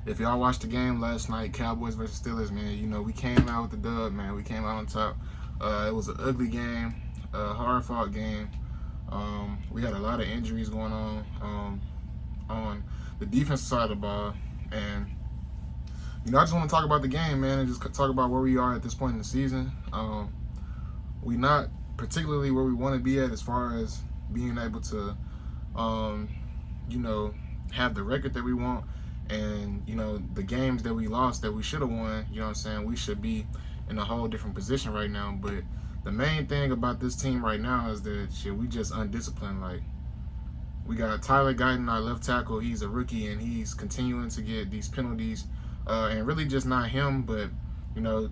If y'all watched the game last night, Cowboys versus Steelers, man, we came out with the dub, man. We came out on top. It was an ugly game, a hard-fought game. We had a lot of injuries going on the defensive side of the ball, and I just want to talk about the game, man, and just talk about where we are at this point in the season. We not particularly where we want to be at as far as being able to, um, you know, have the record that we want, and the games that we lost that we should have won. You know what I'm saying? We should be in a whole different position right now. But the main thing about this team right now is that we just undisciplined. Like, we got Tyler Guyton, our left tackle. He's a rookie, and he's continuing to get these penalties. And really just not him, but,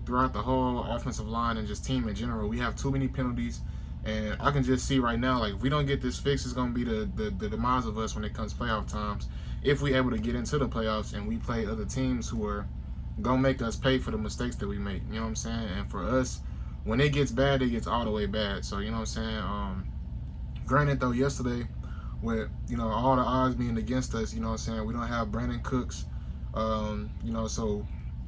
throughout the whole offensive line and just team in general, we have too many penalties. And I can just see right now, like, if we don't get this fixed, it's going to be the demise of us when it comes playoff times. If we're able to get into the playoffs and we play other teams who are going to make us pay for the mistakes that we make. You know what I'm saying? And for us, when it gets bad, it gets all the way bad. So, you know what I'm saying? Granted, though, yesterday, with, all the odds being against us, you know what I'm saying, we don't have Brandon Cooks, so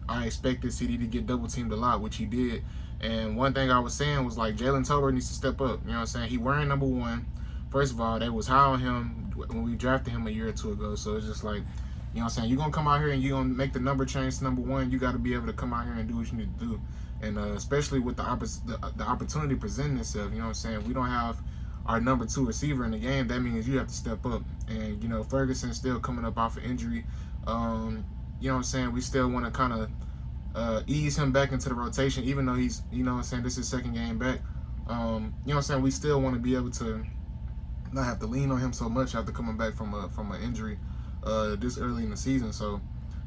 I expected CD to get double teamed a lot, which he did. And one thing I was saying was, like, Jalen Tolbert needs to step up. You know what I'm saying? He wearing number 1. First of all, they was high on him when we drafted him a year or two ago. So it's just like, you know what I'm saying? You're going to come out here and you're going to make the number change to number 1. You got to be able to come out here and do what you need to do. And especially with the opportunity presenting itself, you know what I'm saying? We don't have our number 2 receiver in the game. That means you have to step up. And, Ferguson's still coming up off of injury. You know what I'm saying? We still want to kind of ease him back into the rotation, even though he's, you know what I'm saying, this is his second game back. You know what I'm saying? We still want to be able to not have to lean on him so much after coming back from an injury this early in the season. So, you know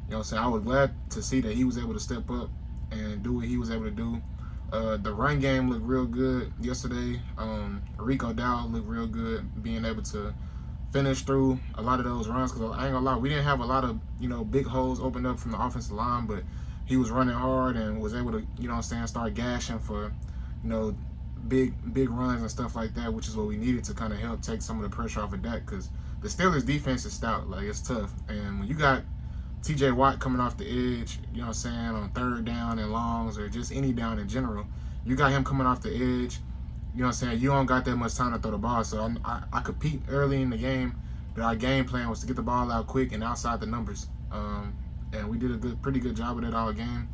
what I'm saying? I was glad to see that he was able to step up and do what he was able to do. The run game looked real good yesterday. Rico Dowd looked real good, being able to finish through a lot of those runs, because I ain't gonna lie, we didn't have a lot of big holes opened up from the offensive line, but he was running hard and was able to start gashing for big runs and stuff like that, which is what we needed to kind of help take some of the pressure off of Dak, because the Steelers defense is stout. Like, it's tough, and when you got TJ Watt coming off the edge, you know what I'm saying, on third down and longs, or just any down in general, you got him coming off the edge. You know what I'm saying? You don't got that much time to throw the ball. So I could peep early in the game that our game plan was to get the ball out quick and outside the numbers. And we did a pretty good job of that all game.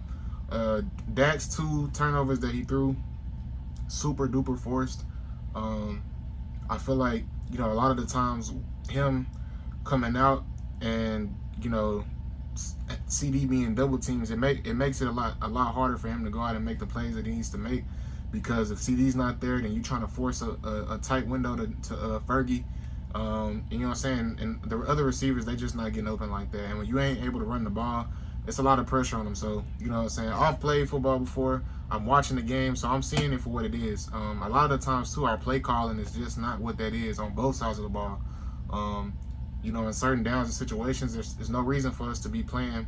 Dak's 2 turnovers that he threw, super duper forced. I feel like, a lot of the times him coming out and, CD being double teams, it makes it a lot harder for him to go out and make the plays that he needs to make. Because if CD's not there, then you're trying to force a tight window to Fergie. And you know what I'm saying? And the other receivers, they just not getting open like that. And when you ain't able to run the ball, it's a lot of pressure on them. So, you know what I'm saying? I've played football before. I'm watching the game, so I'm seeing it for what it is. A lot of the times, too, our play calling is just not what that is on both sides of the ball. In certain downs and situations, there's no reason for us to be playing.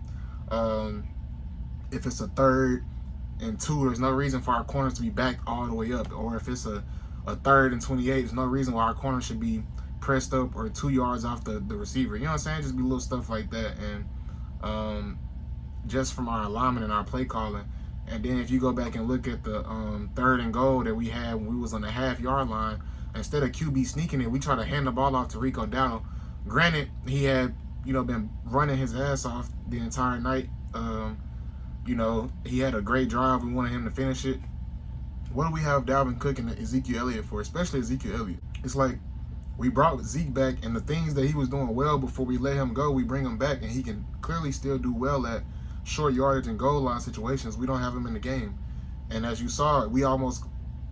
If it's a 3rd and 2, there's no reason for our corners to be backed all the way up. Or if it's a 3rd and 28, there's no reason why our corner should be pressed up or 2 yards off the receiver. You know what I'm saying? Just be little stuff like that. And just from our alignment and our play calling. And then if you go back and look at the 3rd and goal that we had when we was on the half-yard line, instead of QB sneaking it, we try to hand the ball off to Rico Dowdle. Granted, he had been running his ass off the entire night. He had a great drive. We wanted him to finish it. What do we have Dalvin Cook and Ezekiel Elliott for, especially Ezekiel Elliott? It's like we brought Zeke back, and the things that he was doing well before we let him go, we bring him back, and he can clearly still do well at short yardage and goal line situations. We don't have him in the game. And as you saw, we almost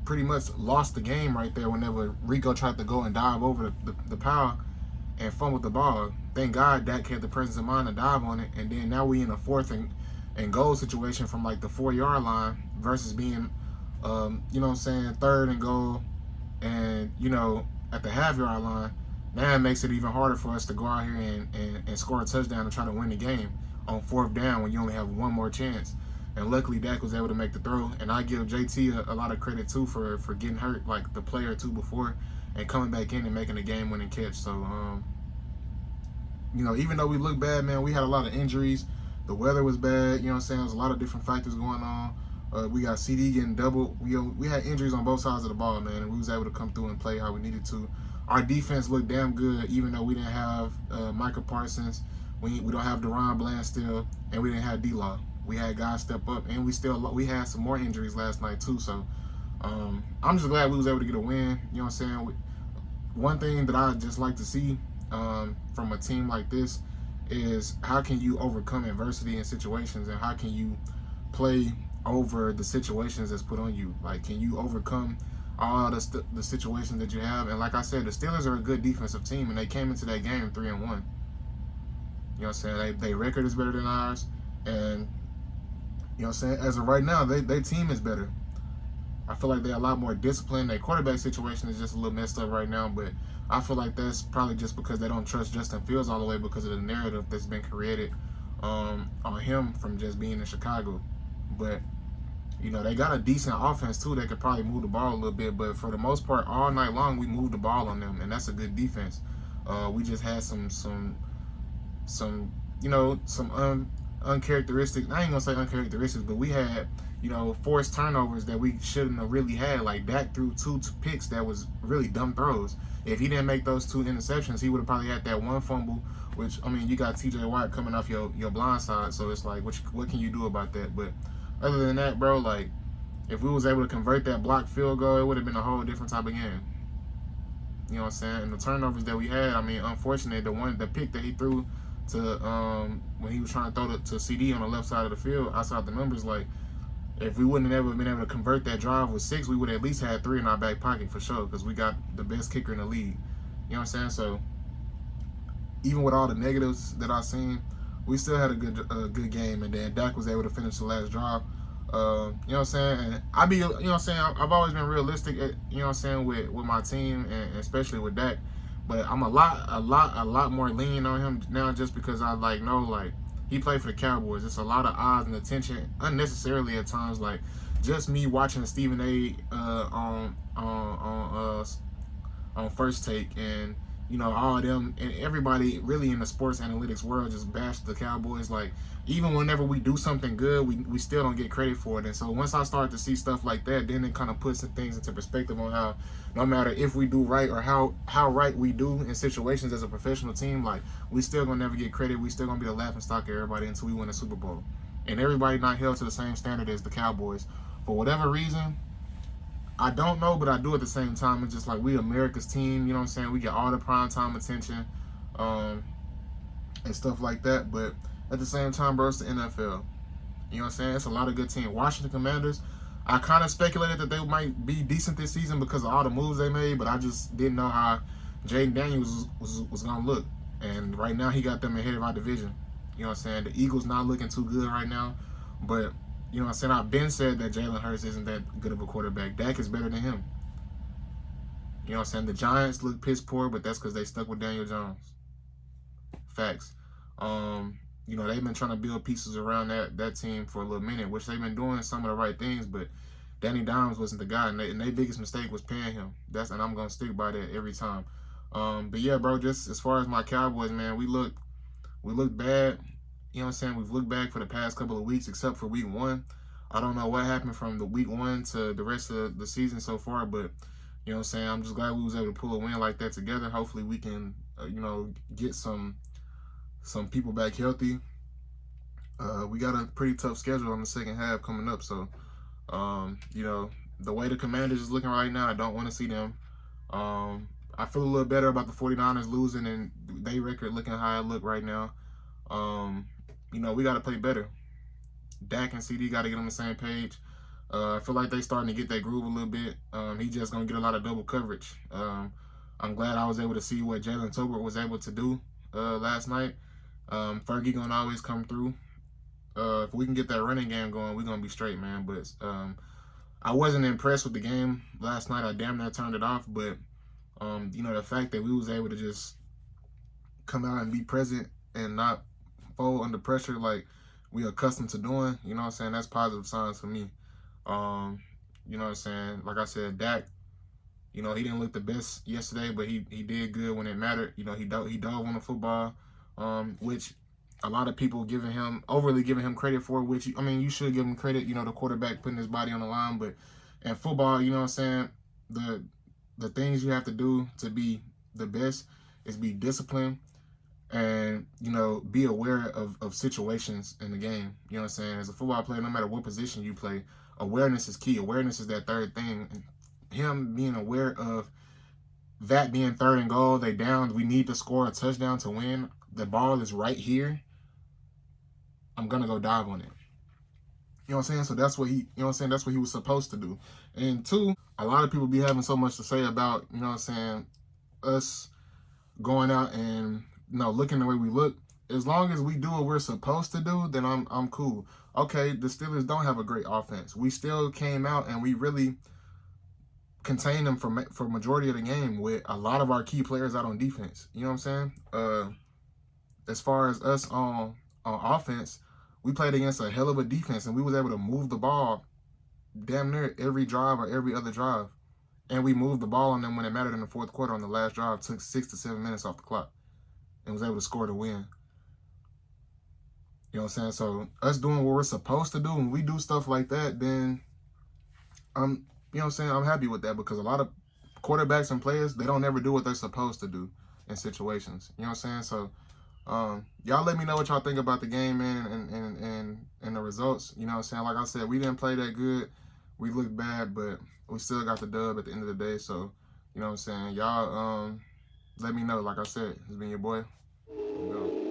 pretty much lost the game right there whenever Rico tried to go and dive over the pile and fumbled the ball. Thank God Dak had the presence of mind to dive on it, and then now we in a 4th and goal situation from like the 4-yard line versus being, 3rd and goal and, at the half-yard line. Now it makes it even harder for us to go out here and score a touchdown and try to win the game on 4th down when you only have one more chance. And luckily Dak was able to make the throw. And I give JT a lot of credit too for getting hurt like the play or two before and coming back in and making a game-winning catch. So, even though we look bad, man, we had a lot of injuries. The weather was bad. You know what I'm saying? There's a lot of different factors going on. We got CD getting doubled. We had injuries on both sides of the ball, man, and we was able to come through and play how we needed to. Our defense looked damn good, even though we didn't have Micah Parsons. We don't have Deron Bland still, and we didn't have D-Law. We had guys step up, and we had some more injuries last night too. So I'm just glad we was able to get a win. You know what I'm saying? One thing that I just like to see from a team like this is how can you overcome adversity in situations, and how can you play over the situations that's put on you. Like, can you overcome all the situations that you have? And like I said, the Steelers are a good defensive team, and they came into that game 3-1. You know what I'm saying? They record is better than ours, and you know what I'm saying? As of right now, their team is better. I feel like they're a lot more disciplined. Their quarterback situation is just a little messed up right now, but I feel like that's probably just because they don't trust Justin Fields all the way because of the narrative that's been created on him from just being in Chicago. But you know, they got a decent offense too. They could probably move the ball a little bit, but for the most part, all night long we moved the ball on them, and that's a good defense. We just had some you know, some uncharacteristic. I ain't gonna say uncharacteristics, but we had, you know, forced turnovers that we shouldn't have really had. Like Dak threw two picks that was really dumb throws. If he didn't make those 2 interceptions, he would have probably had that 1 fumble. Which, I mean, you got T.J. Watt coming off your blind side, so it's like, what can you do about that? But other than that, bro, like, if we was able to convert that blocked field goal, it would have been a whole different type of game. You know what I'm saying? And the turnovers that we had, I mean, unfortunately, the pick that he threw to when he was trying to throw it to CD on the left side of the field, outside the numbers, like, if we wouldn't have ever been able to convert that drive with 6, we would have at least had 3 in our back pocket for sure, because we got the best kicker in the league. You know what I'm saying? So even with all the negatives that I've seen, we still had a good game, and then Dak was able to finish the last drive. You know what I'm saying? And you know what I'm saying, I've always been realistic, you know what I'm saying, with my team, and especially with Dak. But I'm a lot more lenient on him now, just because I know he played for the Cowboys. It's a lot of odds and attention unnecessarily at times. Like, just me watching Stephen A. On First Take, and you know, all of them and everybody really in the sports analytics world just bash the Cowboys. Like, even whenever we do something good, we still don't get credit for it. And so once I start to see stuff like that, then it kind of puts things into perspective on how no matter if we do right or how right we do in situations as a professional team, like, we still gonna never get credit. We still gonna be the laughing stock of everybody until we win a Super Bowl. And everybody not held to the same standard as the Cowboys. For whatever reason, I don't know, but I do at the same time. It's just like, we America's team, you know what I'm saying? We get all the prime time attention and stuff like that. But at the same time, bro, it's the NFL. You know what I'm saying? It's a lot of good teams. Washington Commanders, I kind of speculated that they might be decent this season because of all the moves they made, but I just didn't know how Jaden Daniels was going to look. And right now, he got them ahead of our division. You know what I'm saying? The Eagles not looking too good right now, but you know what I'm saying, I've been said that Jalen Hurts isn't that good of a quarterback. Dak is better than him. You know what I'm saying? The Giants look piss poor, but that's because they stuck with Daniel Jones. Facts. You know, they've been trying to build pieces around that team for a little minute, which they've been doing some of the right things, but Danny Dimes wasn't the guy, and their biggest mistake was paying him. And I'm going to stick by that every time. But yeah, bro, just as far as my Cowboys, man, we look bad. You know what I'm saying? We've looked back for the past couple of weeks, except for week 1. I don't know what happened from the week 1 to the rest of the season so far, but you know what I'm saying? I'm just glad we was able to pull a win like that together. Hopefully we can, you know, get some people back healthy. We got a pretty tough schedule on the second half coming up, so you know, the way the Commanders is looking right now, I don't want to see them. I feel a little better about the 49ers losing and they record looking how it look right now. You know, we got to play better. Dak and CD got to get on the same page. I feel like they starting to get that groove a little bit. He just going to get a lot of double coverage. I'm glad I was able to see what Jalen Tolbert was able to do last night. Fergie going to always come through. If we can get that running game going, we're going to be straight, man. But I wasn't impressed with the game last night. I damn near turned it off. But, you know, the fact that we was able to just come out and be present and not fold under pressure like we accustomed to doing, you know what I'm saying, that's positive signs for me. You know what I'm saying? Like I said, Dak, you know, he didn't look the best yesterday, but he did good when it mattered. You know, he dove on the football, which a lot of people overly giving him credit for, which, I mean, you should give him credit, the quarterback putting his body on the line. But in football, you know what I'm saying, the things you have to do to be the best is be disciplined and, be aware of situations in the game. You know what I'm saying? As a football player, no matter what position you play, awareness is key. Awareness is that third thing. And him being aware of that being third and goal, they down, we need to score a touchdown to win. The ball is right here. I'm gonna go dive on it. You know what I'm saying? So that's what that's what he was supposed to do. And two, a lot of people be having so much to say about, us going out and, looking the way we look. As long as we do what we're supposed to do, then I'm cool. Okay, the Steelers don't have a great offense. We still came out and we really contained them for majority of the game with a lot of our key players out on defense. You know what I'm saying? As far as us on offense, we played against a hell of a defense, and we was able to move the ball damn near every drive or every other drive. And we moved the ball on them when it mattered in the fourth quarter on the last drive, took 6 to 7 minutes off the clock, and was able to score to win. You know what I'm saying? So us doing what we're supposed to do, when we do stuff like that, then I'm happy with that, because a lot of quarterbacks and players, they don't ever do what they're supposed to do in situations. You know what I'm saying? So y'all let me know what y'all think about the game, man, and the results. You know what I'm saying? Like I said, we didn't play that good. We looked bad, but we still got the dub at the end of the day. So, you know what I'm saying? Y'all let me know. Like I said, it's been your boy. Go.